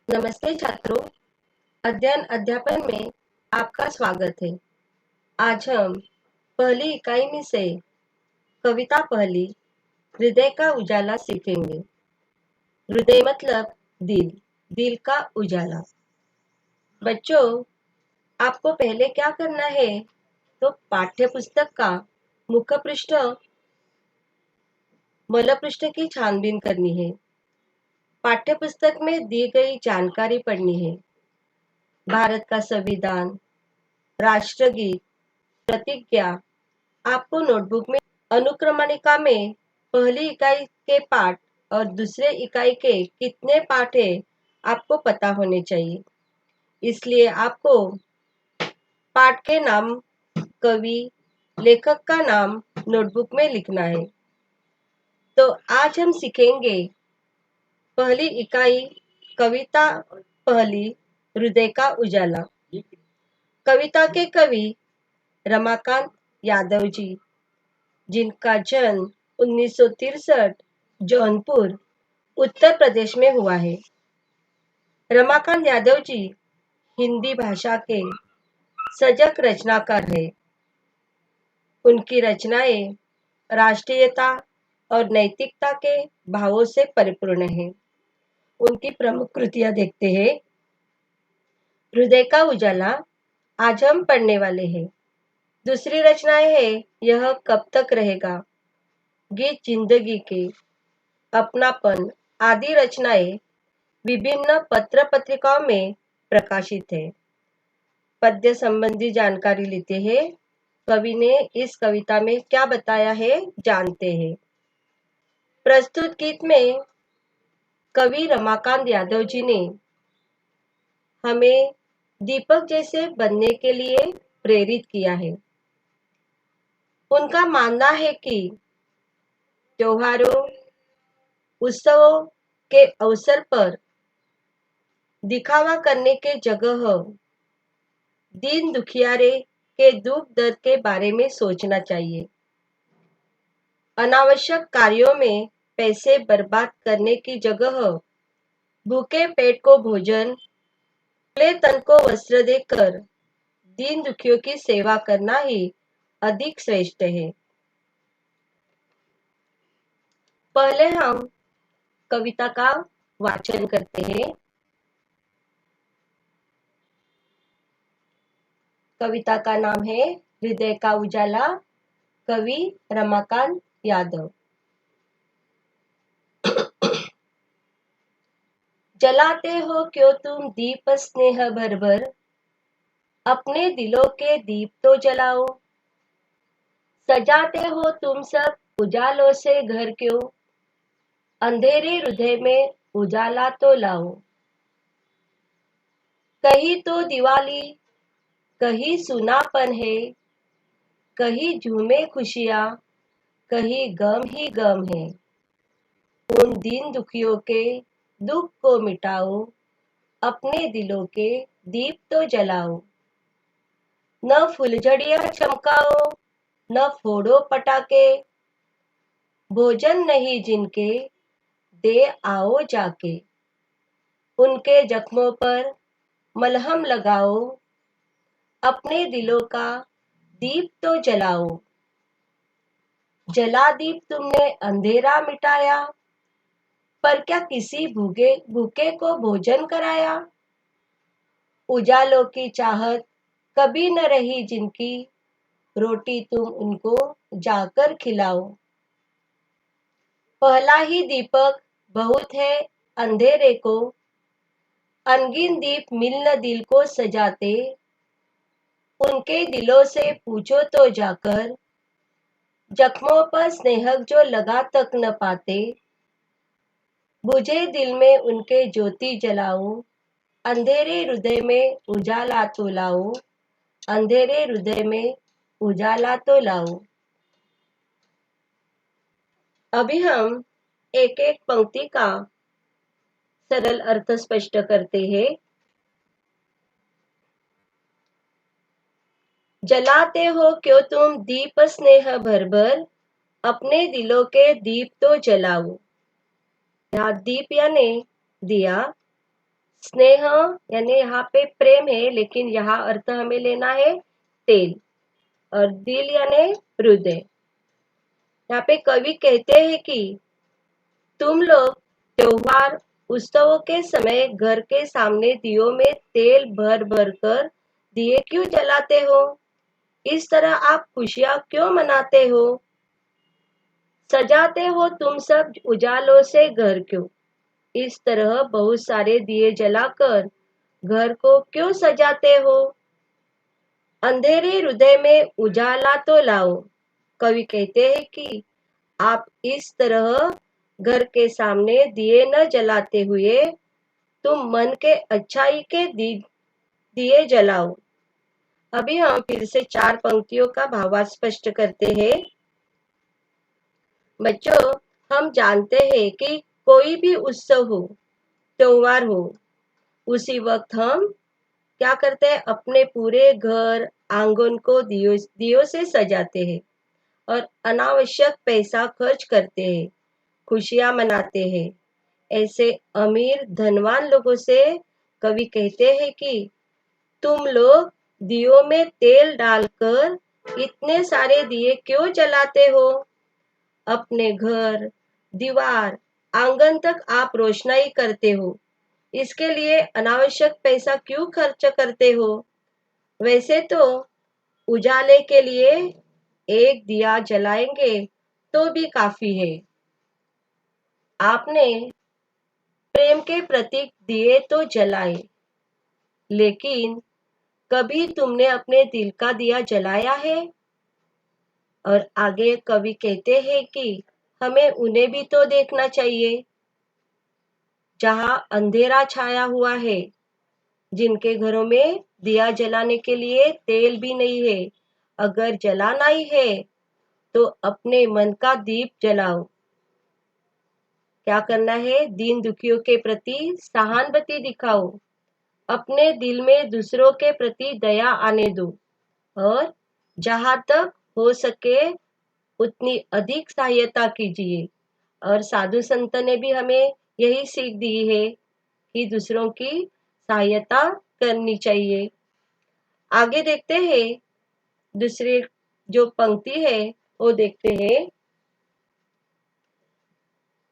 नमस्ते छात्रों, अध्ययन अध्यापन में आपका स्वागत है। आज हम पहली इकाई में से कविता पहली हृदय का उजाला सीखेंगे। हृदय मतलब दिल, दिल का उजाला। बच्चों, आपको पहले क्या करना है तो पाठ्य पुस्तक का मुख्य पृष्ठ मल पृष्ठ की छानबीन करनी है। पाठ्य पुस्तक में दी गई जानकारी पढ़नी है। भारत का संविधान, राष्ट्रगीत, प्रतिज्ञा आपको नोटबुक में अनुक्रमणिका में पहली इकाई के पाठ और दूसरे इकाई के कितने पाठ है आपको पता होने चाहिए। इसलिए आपको पाठ के नाम, कवि, लेखक का नाम नोटबुक में लिखना है। तो आज हम सीखेंगे पहली इकाई कविता पहली हृदय का उजाला। कविता के कवि रमाकांत यादव जी, जिनका जन्म 1963 जौनपुर उत्तर प्रदेश में हुआ है। रमाकांत यादव जी हिंदी भाषा के सजग रचनाकार हैं। उनकी रचनाएं राष्ट्रीयता और नैतिकता के भावों से परिपूर्ण हैं। उनकी प्रमुख कृतियां देखते हैं। हृदय का उजाला आज हम पढ़ने वाले हैं। दूसरी रचनाएं है यह कब तक रहेगा, गीत जिंदगी के, अपनापन आदि रचनाएं विभिन्न पत्र पत्रिकाओं में प्रकाशित है। पद्य संबंधी जानकारी लेते हैं। कवि ने इस कविता में क्या बताया है जानते हैं। प्रस्तुत गीत में कवि रमाकांत यादव जी ने हमें दीपक जैसे बनने के लिए प्रेरित किया है। उनका मानना है कि त्योहारों, उत्सवों के अवसर पर दिखावा करने के जगह दीन दुखियारे के दुख दर्द के बारे में सोचना चाहिए। अनावश्यक कार्यों में पैसे बर्बाद करने की जगह भूखे पेट को भोजन, खुले तन को वस्त्र देकर दीन दुखियों की सेवा करना ही अधिक श्रेष्ठ है। पहले हम कविता का वाचन करते हैं। कविता का नाम है हृदय का उजाला, कवि रमाकांत यादव। जलाते हो क्यों तुम दीप स्नेह भर भर, अपने दिलों के दीप तो जलाओ। सजाते हो तुम सब उजालों से घर क्यों, अंधेरे हृदय में उजाला तो लाओ। कहीं तो दिवाली, कहीं सुनापन है, कहीं झूमे खुशियां, कहीं गम ही गम है। उन दीन दुखियों के दुख को मिटाओ, अपने दिलों के दीप तो जलाओ। न फुलझड़ियां चमकाओ, न फोड़ो पटाखे, भोजन नहीं जिनके दे आओ जाके। उनके जख्मों पर मलहम लगाओ, अपने दिलों का दीप तो जलाओ। जला दीप तुमने अंधेरा मिटाया, पर क्या किसी भूखे को भोजन कराया। उजालों की चाहत कभी न रही जिनकी, रोटी तुम उनको जाकर खिलाओ। पहला ही दीपक बहुत है अंधेरे को, अनगिन दीप मिलन दिल को सजाते। उनके दिलों से पूछो तो जाकर, जख्मों पर स्नेहक जो लगा तक न पाते। बुझे दिल में उनके ज्योति जलाओ, अंधेरे हृदय में उजाला तो लाओ। अंधेरे हृदय में उजाला तो लाओ। अभी हम एक एक पंक्ति का सरल अर्थ स्पष्ट करते हैं। जलाते हो क्यों तुम दीप स्नेह भर भर, अपने दिलों के दीप तो जलाओ। यहाँ दीप यानी दिया, स्नेह यानी यहाँ पे प्रेम है, लेकिन यहाँ अर्थ हमें लेना है तेल। और दिल यानी हृदय। यहाँ पे कवि कहते हैं कि तुम लोग त्योहार उत्सवों के समय घर के सामने दियों में तेल भर भर कर दिए क्यों जलाते हो? इस तरह आप खुशियां क्यों मनाते हो? सजाते हो तुम सब उजालों से घर क्यों? इस तरह बहुत सारे दिए जलाकर घर को क्यों सजाते हो? अंधेरे हृदय में उजाला तो लाओ। कवि कहते हैं कि आप इस तरह घर के सामने दिए न जलाते हुए तुम मन के अच्छाई के दिए जलाओ। अभी हम फिर से 4 पंक्तियों का भावार्थ स्पष्ट करते हैं। बच्चों, हम जानते हैं कि कोई भी उत्सव हो, त्योहार हो, उसी वक्त हम क्या करते हैं? अपने पूरे घर आंगन को दियों से सजाते हैं और अनावश्यक पैसा खर्च करते हैं, खुशियां मनाते हैं। ऐसे अमीर धनवान लोगों से कवि कहते हैं कि तुम लोग दियों में तेल डालकर इतने सारे दिए क्यों जलाते हो? अपने घर, दीवार, आंगन तक आप रोशनाई करते हो। इसके लिए अनावश्यक पैसा क्यों खर्च करते हो? वैसे तो उजाले के लिए एक दिया जलाएंगे तो भी काफी है। आपने प्रेम के प्रतीक दिए तो जलाए, लेकिन कभी तुमने अपने दिल का दिया जलाया है? और आगे कवि कहते हैं कि हमें उन्हें भी तो देखना चाहिए जहां अंधेरा छाया हुआ है, जिनके घरों में दिया जलाने के लिए तेल भी नहीं है। अगर जलाना ही है तो अपने मन का दीप जलाओ। क्या करना है? दीन दुखियों के प्रति सहानुभूति दिखाओ। अपने दिल में दूसरों के प्रति दया आने दो और जहां तक हो सके उतनी अधिक सहायता कीजिए। और साधु संत ने भी हमें यही सीख दी है कि दूसरों की सहायता करनी चाहिए। आगे देखते हैं, दूसरी जो पंक्ति है वो देखते हैं।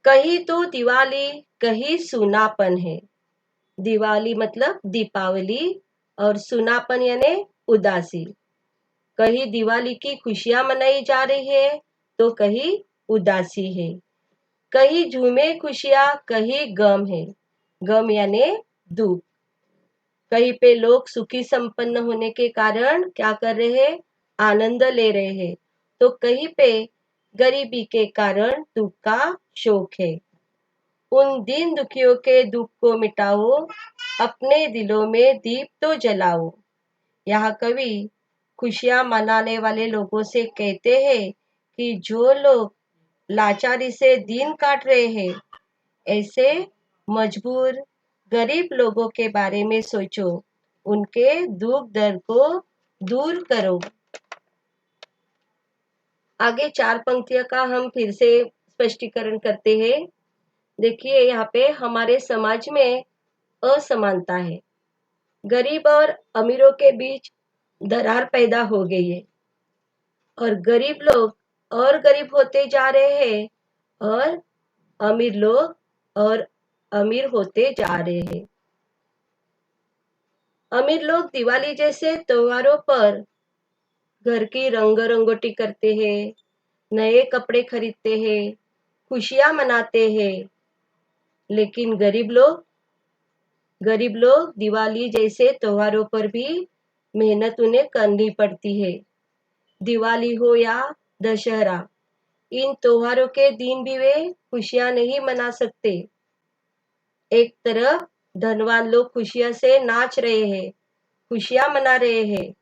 कहीं तो दिवाली, कहीं सूनापन है। दिवाली मतलब दीपावली और सूनापन यानी उदासी। कहीं दिवाली की खुशियां मनाई जा रही है तो कहीं उदासी है। कहीं झूमे खुशियां, कहीं गम है। गम यानी दुख। कहीं पे लोग सुखी संपन्न होने के कारण क्या कर रहे हैं? आनंद ले रहे हैं। तो कहीं पे गरीबी के कारण दुख का शोक है। उन दीन दुखियों के दुख को मिटाओ, अपने दिलों में दीप तो जलाओ। यहाँ कवि खुशियां मनाने वाले लोगों से कहते हैं कि जो लोग लाचारी से दिन काट रहे हैं, ऐसे मजबूर गरीब लोगों के बारे में सोचो, उनके दुख दर्द को दूर करो। आगे 4 पंक्तियों का हम फिर से स्पष्टीकरण करते हैं। देखिए, यहाँ पे हमारे समाज में असमानता है। गरीब और अमीरों के बीच दरार पैदा हो गई है और गरीब लोग और गरीब होते जा रहे हैं और अमीर लोग और अमीर होते जा रहे हैं। अमीर लोग दिवाली जैसे त्योहारों पर घर की रंग रंगोटी करते हैं, नए कपड़े खरीदते हैं, खुशियां मनाते हैं। लेकिन गरीब लोग दिवाली जैसे त्योहारों पर भी मेहनत उन्हें करनी पड़ती है। दिवाली हो या दशहरा, इन त्योहारों के दिन भी वे खुशियां नहीं मना सकते। एक तरफ धनवान लोग खुशियां से नाच रहे हैं, खुशियां मना रहे हैं,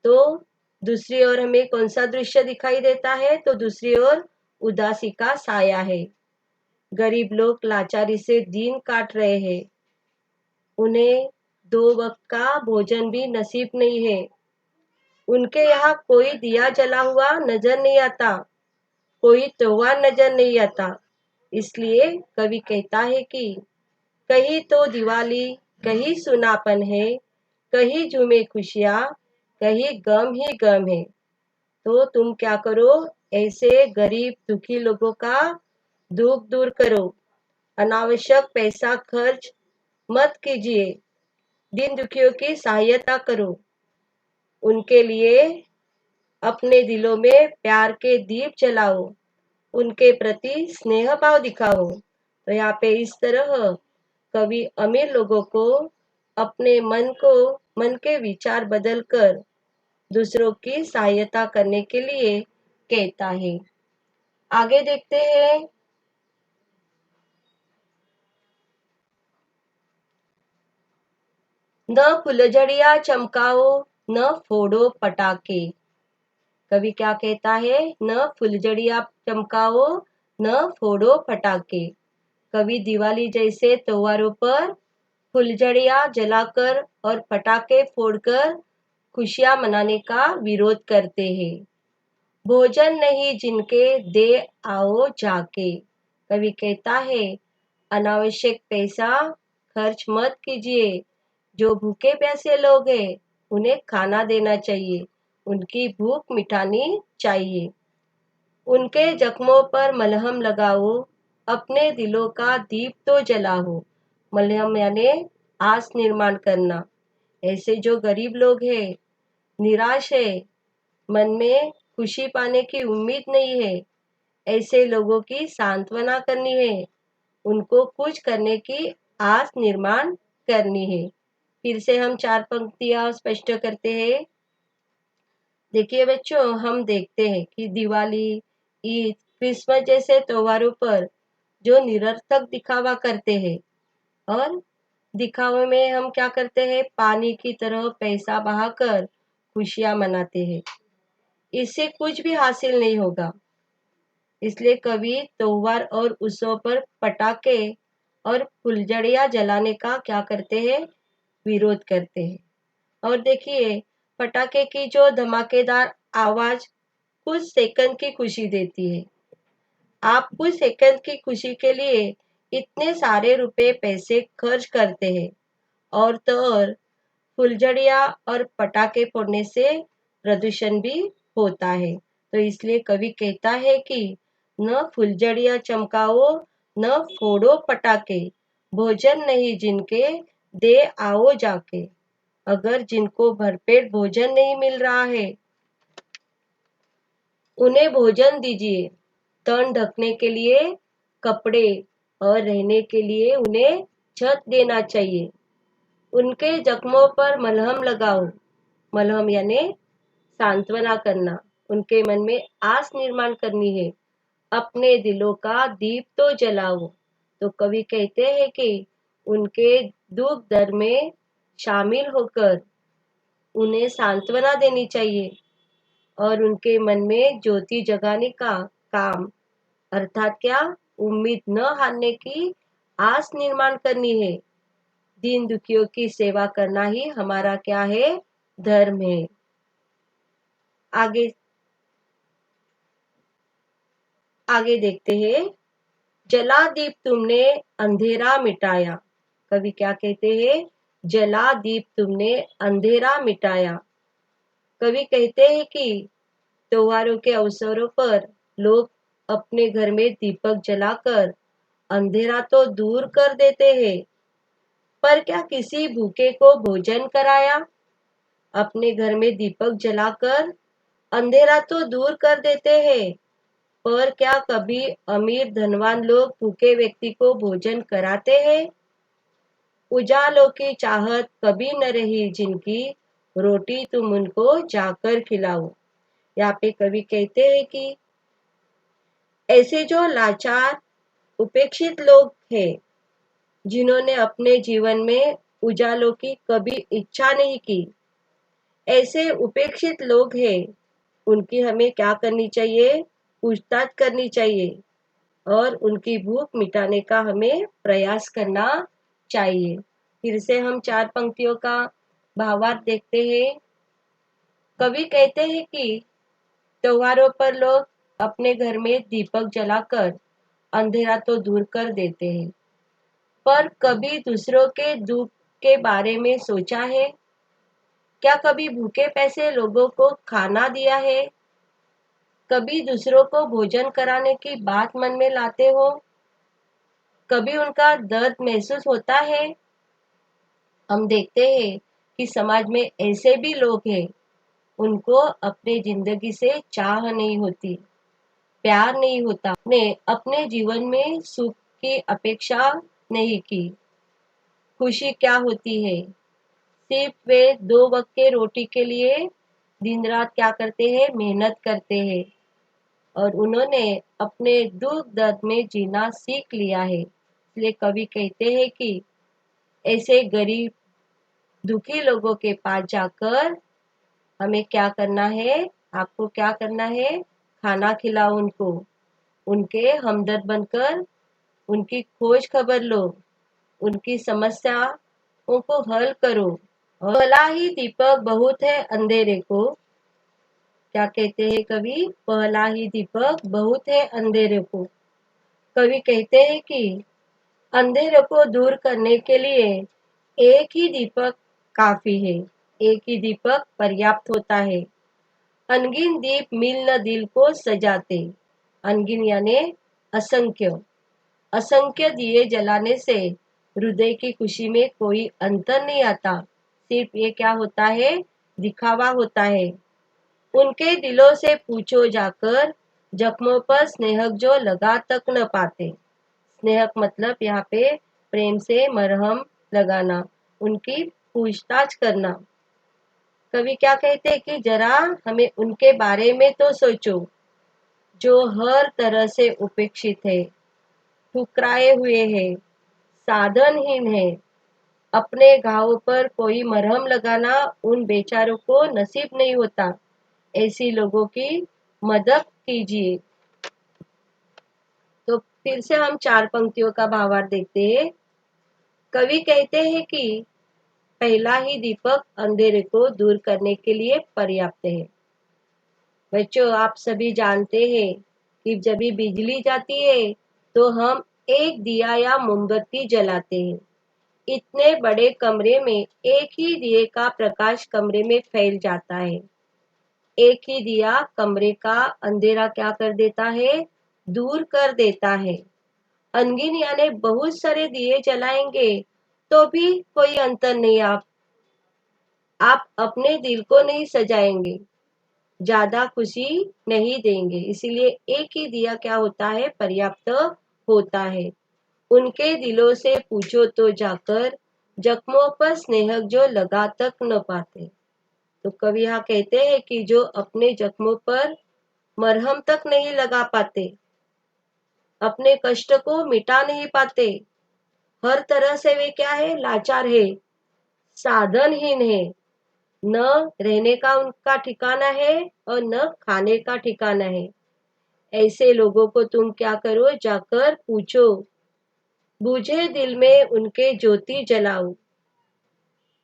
तो दूसरी ओर हमें कौन सा दृश्य दिखाई देता है? तो दूसरी ओर उदासी का साया है। गरीब लोग लाचारी से दिन काट रहे हैं। उन्हें 2 वक्त का भोजन भी नसीब नहीं है। उनके यहाँ कोई दिया जला हुआ नजर नहीं आता, कोई त्योहार नजर नहीं आता। इसलिए कवि कहता है कि कहीं तो दिवाली, कहीं सुनापन है, कहीं झूमे खुशियाँ, कहीं गम ही गम है। तो तुम क्या करो, ऐसे गरीब दुखी लोगों का दुख दूर करो। अनावश्यक पैसा खर्च मत कीजिए। दीन दुखियों की सहायता करो। उनके लिए अपने दिलों में प्यार के दीप जलाओ। उनके प्रति स्नेह भाव दिखाओ। तो यहाँ पे इस तरह कवि अमीर लोगों को अपने मन के विचार बदलकर दूसरों की सहायता करने के लिए कहता है। आगे देखते हैं। न फुलझड़ियां चमकाओ, न फोड़ो पटाखे। कवि क्या कहता है, न फुलझड़ियां चमकाओ, न फोड़ो पटाखे। कवि दिवाली जैसे त्योहारों पर फुलझड़ियां जलाकर और पटाखे फोड़कर खुशियां मनाने का विरोध करते हैं। भोजन नहीं जिनके दे आओ जाके। कवि कहता है, अनावश्यक पैसा खर्च मत कीजिए। जो भूखे प्यासे लोग हैं उन्हें खाना देना चाहिए, उनकी भूख मिटानी चाहिए। उनके जख्मों पर मलहम लगाओ, अपने दिलों का दीप तो जलाओ। मलहम यानी आस निर्माण करना। ऐसे जो गरीब लोग हैं, निराश है, मन में खुशी पाने की उम्मीद नहीं है, ऐसे लोगों की सांत्वना करनी है। उनको कुछ करने की आस निर्माण करनी है। फिर से हम 4 पंक्तियां स्पष्ट करते हैं। देखिए बच्चों, हम देखते हैं कि दिवाली, ईद, क्रिसमस जैसे त्योहारों पर जो निरर्थक दिखावा करते हैं, और दिखावे में हम क्या करते हैं, पानी की तरह पैसा बहाकर खुशियां मनाते हैं। इससे कुछ भी हासिल नहीं होगा। इसलिए कवि त्योहार और उत्सव पर पटाखे और फुलझड़ियां जलाने का क्या करते हैं, विरोध करते हैं। और देखिए, पटाखे की जो धमाकेदार आवाज कुछ सेकंड की खुशी देती है। आप कुछ सेकंड की खुशी के लिए इतने सारे रुपए पैसे खर्च करते हैं, और तो और फुलझड़ियां और पटाखे फोड़ने से प्रदूषण भी होता है। तो इसलिए कवि कहता है कि न फुलझड़ियां चमकाओ, न फोड़ो पटाखे। भोजन नहीं जिनके दे आओ जाके। अगर जिनको भरपेट भोजन नहीं मिल रहा है, उन्हें भोजन दीजिए। तन ढकने के लिए कपड़े और रहने के लिए उन्हें छत देना चाहिए। उनके जख्मों पर मलहम लगाओ। मलहम यानी सांत्वना करना। उनके मन में आस निर्माण करनी है। अपने दिलों का दीप तो जलाओ। तो कवि कहते हैं कि उनके दुख दर्द में शामिल होकर उन्हें सांत्वना देनी चाहिए, और उनके मन में ज्योति जगाने का काम, अर्थात क्या, उम्मीद न हारने की आस निर्माण करनी है। दीन दुखियों की सेवा करना ही हमारा क्या है, धर्म है। आगे आगे देखते हैं। जला दीप तुमने अंधेरा मिटाया। कवि क्या कहते हैं, जला दीप तुमने अंधेरा मिटाया। कवि कहते हैं कि त्योहारों के अवसरों पर लोग अपने घर में दीपक जलाकर अंधेरा तो दूर कर देते हैं, पर क्या किसी भूखे को भोजन कराया? अपने घर में दीपक जलाकर अंधेरा तो दूर कर देते हैं, पर क्या कभी अमीर धनवान लोग भूखे व्यक्ति को भोजन कराते हैं? उजालों की चाहत कभी न रही जिनकी, रोटी तुम उनको जाकर खिलाओ। यहाँ पे कवि कहते हैं कि ऐसे जो लाचार उपेक्षित लोग हैं, जिन्होंने अपने जीवन में उजालों की कभी इच्छा नहीं की, ऐसे उपेक्षित लोग हैं, उनकी हमें क्या करनी चाहिए, पूछताछ करनी चाहिए, और उनकी भूख मिटाने का हमें प्रयास करना चाहिए। फिर से हम 4 पंक्तियों का भावार्थ देखते हैं। कवि कहते हैं कि त्योहारों पर लोग अपने घर में दीपक जलाकर अंधेरा तो दूर कर देते हैं, पर कभी दूसरों के दुख के बारे में सोचा है? क्या कभी भूखे पैसे लोगों को खाना दिया है? कभी दूसरों को भोजन कराने की बात मन में लाते हो? कभी उनका दर्द महसूस होता है? हम देखते हैं कि समाज में ऐसे भी लोग हैं, उनको अपनी जिंदगी से चाह नहीं होती, प्यार नहीं होता, ने अपने जीवन में सुख की अपेक्षा नहीं की। खुशी क्या होती है? सिर्फ वे 2 वक्त के रोटी के लिए दिन रात क्या करते हैं? मेहनत करते हैं और उन्होंने अपने दुख दर्द में जीना सीख लिया है। इसलिए कवि कहते हैं कि ऐसे गरीब दुखी लोगों के पास जाकर हमें क्या करना है? आपको क्या करना है? खाना खिलाओ उनको, उनके हमदर्द बनकर उनकी खोज खबर लो, उनकी समस्याओं को हल करो। और भला ही दीपक बहुत है अंधेरे को, क्या कहते हैं कवि? पहला ही दीपक बहुत है अंधेरे को। कवि कहते हैं कि अंधेरे को दूर करने के लिए एक ही दीपक काफी है, एक ही दीपक पर्याप्त होता है। अनगिन दीप मिल न दिल को सजाते। अनगिन यानी असंख्य, असंख्य दिए जलाने से हृदय की खुशी में कोई अंतर नहीं आता। सिर्फ ये क्या होता है? दिखावा होता है। उनके दिलों से पूछो जाकर, जख्मों पर स्नेहक जो लगा तक न पाते। स्नेहक मतलब यहाँ पे प्रेम से मरहम लगाना, उनकी पूछताछ करना। कवि क्या कहते हैं कि जरा हमें उनके बारे में तो सोचो, जो हर तरह से उपेक्षित है, ठुकराए हुए हैं, साधनहीन है। अपने घावों पर कोई मरहम लगाना उन बेचारों को नसीब नहीं होता। ऐसी लोगों की मदद कीजिए। तो फिर से हम 4 पंक्तियों का भावार्थ देखते हैं। कवि कहते हैं कि पहला ही दीपक अंधेरे को दूर करने के लिए पर्याप्त है। बच्चों, आप सभी जानते हैं कि जब भी बिजली जाती है तो हम एक दिया या मोमबत्ती जलाते हैं। इतने बड़े कमरे में एक ही दिए का प्रकाश कमरे में फैल जाता है। एक ही दिया कमरे का अंधेरा क्या कर देता है? दूर कर देता है। अनगिन यानी बहुत सारे दिए जलाएंगे तो भी कोई अंतर नहीं। आप अपने दिल को नहीं सजाएंगे, ज्यादा खुशी नहीं देंगे। इसीलिए एक ही दिया क्या होता है? पर्याप्त होता है। उनके दिलों से पूछो तो जाकर, जख्मों पर स्नेहक जो लगा तक न पाते। तो कवि यहाँ कहते हैं कि जो अपने जख्मों पर मरहम तक नहीं लगा पाते, अपने कष्ट को मिटा नहीं पाते, हर तरह से वे क्या है? लाचार है, साधनहीन है। न रहने का उनका ठिकाना है और न खाने का ठिकाना है। ऐसे लोगों को तुम क्या करो? जाकर पूछो, बुझे दिल में उनके ज्योति जलाओ।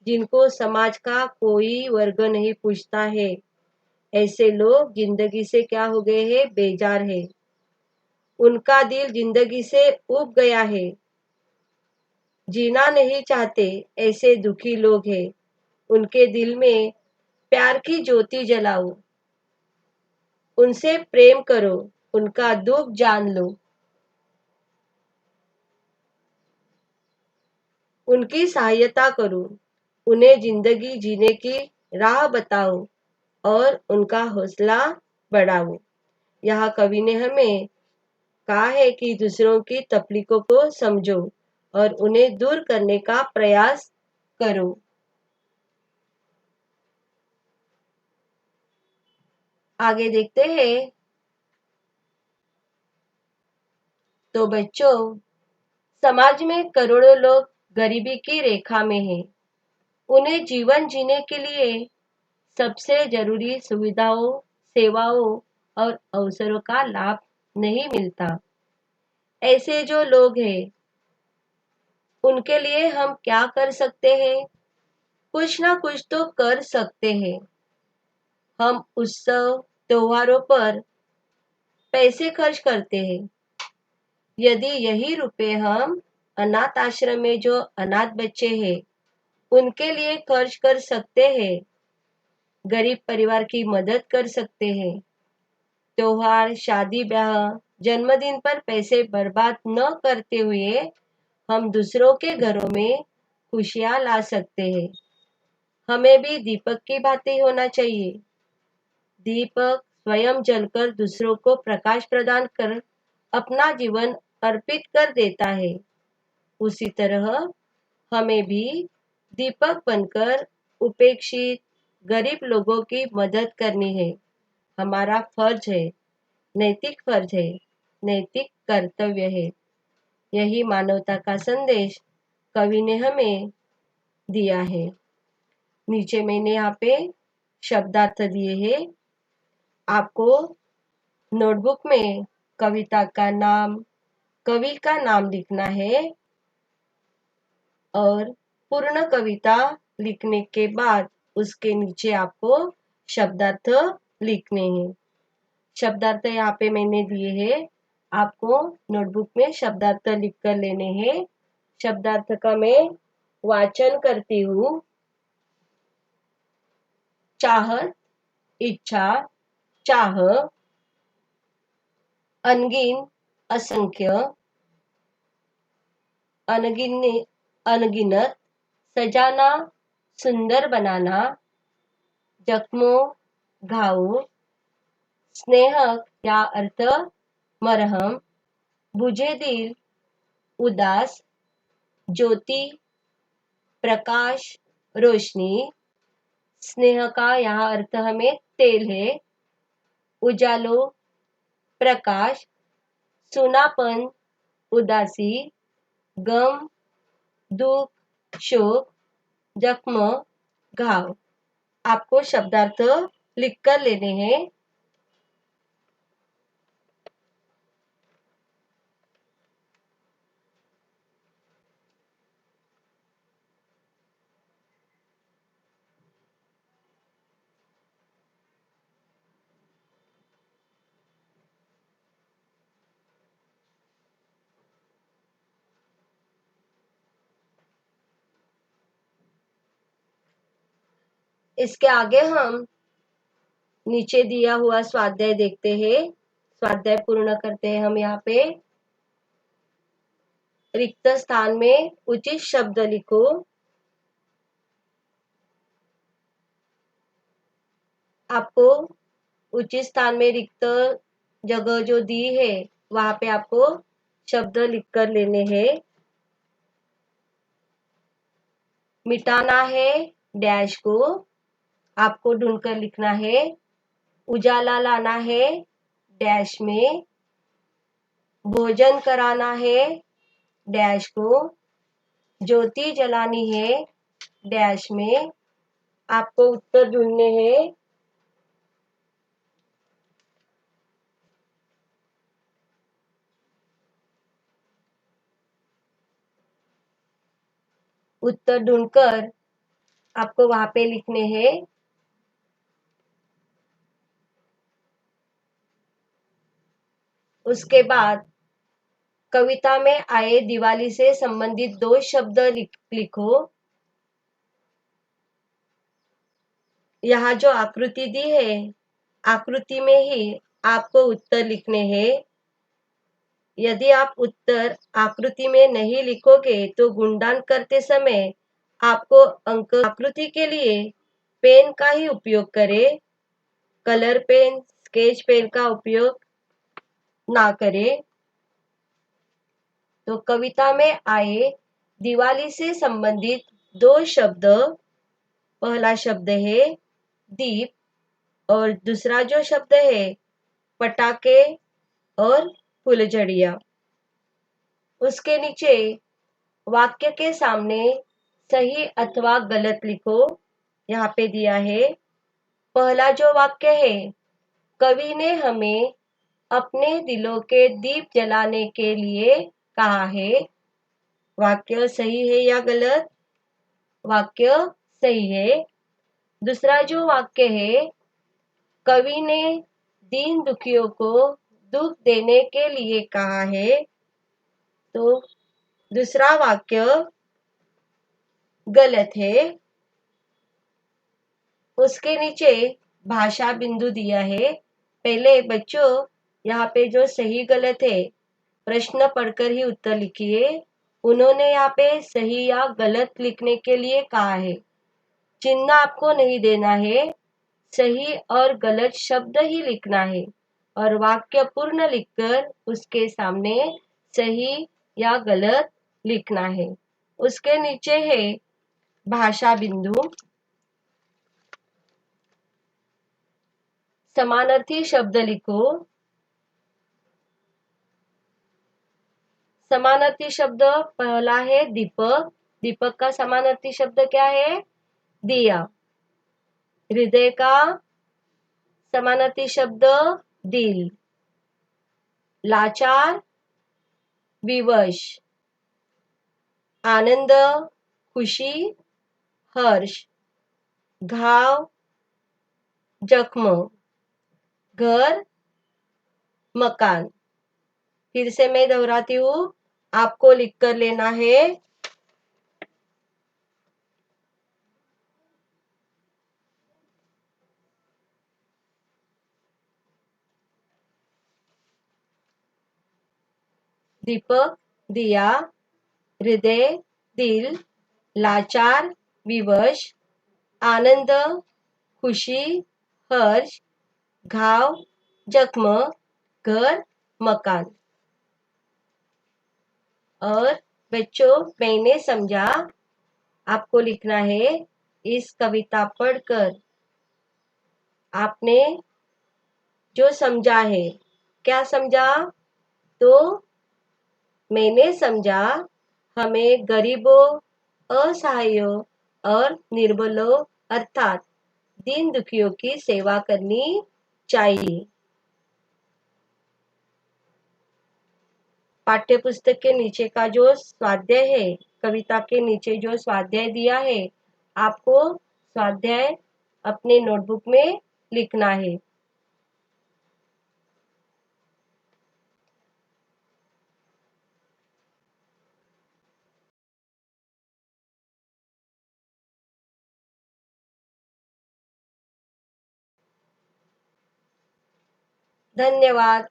जिनको समाज का कोई वर्ग नहीं पूछता है, ऐसे लोग जिंदगी से क्या हो गए हैं? बेजार है। उनका दिल जिंदगी से उब गया है, जीना नहीं चाहते। ऐसे दुखी लोग हैं, उनके दिल में प्यार की ज्योति जलाओ, उनसे प्रेम करो, उनका दुख जान लो, उनकी सहायता करो, उन्हें जिंदगी जीने की राह बताओ और उनका हौसला बढ़ाओ। यहाँ कवि ने हमें कहा है कि दूसरों की तकलीफों को समझो और उन्हें दूर करने का प्रयास करो। आगे देखते हैं। तो बच्चों, समाज में करोड़ों लोग गरीबी की रेखा में हैं। उन्हें जीवन जीने के लिए सबसे जरूरी सुविधाओं, सेवाओं और अवसरों का लाभ नहीं मिलता। ऐसे जो लोग हैं, उनके लिए हम क्या कर सकते हैं? कुछ ना कुछ तो कर सकते हैं। हम उत्सव त्योहारों पर पैसे खर्च करते हैं। यदि यही रुपए हम अनाथ आश्रम में जो अनाथ बच्चे हैं उनके लिए खर्च कर सकते हैं, गरीब परिवार की मदद कर सकते हैं। त्योहार, शादी ब्याह, जन्मदिन पर पैसे बर्बाद न करते हुए हम दूसरों के घरों में खुशियां ला सकते हैं। हमें भी दीपक की भांति होना चाहिए। दीपक स्वयं जलकर दूसरों को प्रकाश प्रदान कर अपना जीवन अर्पित कर देता है। उसी तरह हमें भी दीपक बनकर उपेक्षित गरीब लोगों की मदद करनी है। हमारा फर्ज है, नैतिक फर्ज है, नैतिक कर्तव्य है। यही मानवता का संदेश कवि ने हमें दिया है। नीचे मैंने यहाँ पे शब्दार्थ दिए हैं। आपको नोटबुक में कविता का नाम, कवि का नाम लिखना है और पूर्ण कविता लिखने के बाद उसके नीचे आपको शब्दार्थ लिखने हैं। शब्दार्थ यहाँ पे मैंने दिए हैं, आपको नोटबुक में शब्दार्थ लिख कर लेने हैं। शब्दार्थ का मैं वाचन करती हूँ। चाहत, इच्छा, चाह, अनगिन, असंख्य, अनगिनत, सजाना, सुंदर बनाना, जख्मों, घाव, स्नेहक या अर्थ मरहम, बुझे दिल, उदास, ज्योति, प्रकाश, रोशनी, स्नेह का यहाँ अर्थ हमें तेल है, उजालो, प्रकाश, सूनापन, उदासी, गम, दुख, शोक, जख्म, घाव। आपको शब्दार्थ लिख कर लेने हैं। इसके आगे हम नीचे दिया हुआ स्वाध्याय देखते हैं। स्वाध्याय पूर्ण करते हैं हम। यहाँ पे रिक्त स्थान में उचित शब्द लिखो। आपको उचित स्थान में रिक्त जगह जो दी है वहां पे आपको शब्द लिख कर लेने हैं। मिटाना है डैश को, आपको ढूंढकर लिखना है। उजाला लाना है डैश में। भोजन कराना है डैश को। ज्योति जलानी है डैश में। आपको उत्तर ढूंढने हैं। उत्तर ढूंढकर आपको वहां पे लिखने हैं। उसके बाद कविता में आए दिवाली से संबंधित 2 शब्द लिखो। यहाँ जो आकृति दी है, आकृति में ही आपको उत्तर लिखने हैं। यदि आप उत्तर आकृति में नहीं लिखोगे तो गुणगान करते समय आपको अंक। आकृति के लिए पेन का ही उपयोग करें। कलर पेन, स्केच पेन का उपयोग ना करें। तो कविता में आए दिवाली से संबंधित 2 शब्द, पहला शब्द है दीप और दूसरा जो शब्द है पटाखे और फुलझड़ियां। उसके नीचे वाक्य के सामने सही अथवा गलत लिखो। यहाँ पे दिया है। पहला जो वाक्य है, कवि ने हमें अपने दिलों के दीप जलाने के लिए कहा है। वाक्य सही है या गलत? वाक्य सही है। दूसरा जो वाक्य है, कवि ने दीन दुखियों को दुख देने के लिए कहा है। तो दूसरा वाक्य गलत है। उसके नीचे भाषा बिंदु दिया है। पहले बच्चों यहाँ पे जो सही गलत है प्रश्न पढ़कर ही उत्तर लिखिए। उन्होंने यहाँ पे सही या गलत लिखने के लिए कहा है। चिन्ह आपको नहीं देना है, सही और गलत शब्द ही लिखना है और वाक्य पूर्ण लिखकर उसके सामने सही या गलत लिखना है। उसके नीचे है भाषा बिंदु। समानार्थी शब्द लिखो। समानार्थी शब्द पहला है दीपक। दीपक का समानार्थी शब्द क्या है? दिया। हृदय का समानार्थी शब्द दिल। लाचार विवश। आनंद खुशी हर्ष। घाव जख्म। घर मकान। फिर से मैं दोहराती हूँ, आपको लिख कर लेना है। दीपक दिया। हृदय दिल। लाचार विवश। आनंद खुशी हर्ष। घाव जख्म। घर मकान। और बच्चों मैंने समझा आपको लिखना है। इस कविता पढ़कर आपने जो समझा है, क्या समझा? तो मैंने समझा हमें गरीबों, असहायों और निर्बलों अर्थात दीन दुखियों की सेवा करनी चाहिए। पाठ्य पुस्तक के नीचे का जो स्वाध्याय है, कविता के नीचे जो स्वाध्याय दिया है, आपको स्वाध्याय अपने नोटबुक में लिखना है। धन्यवाद।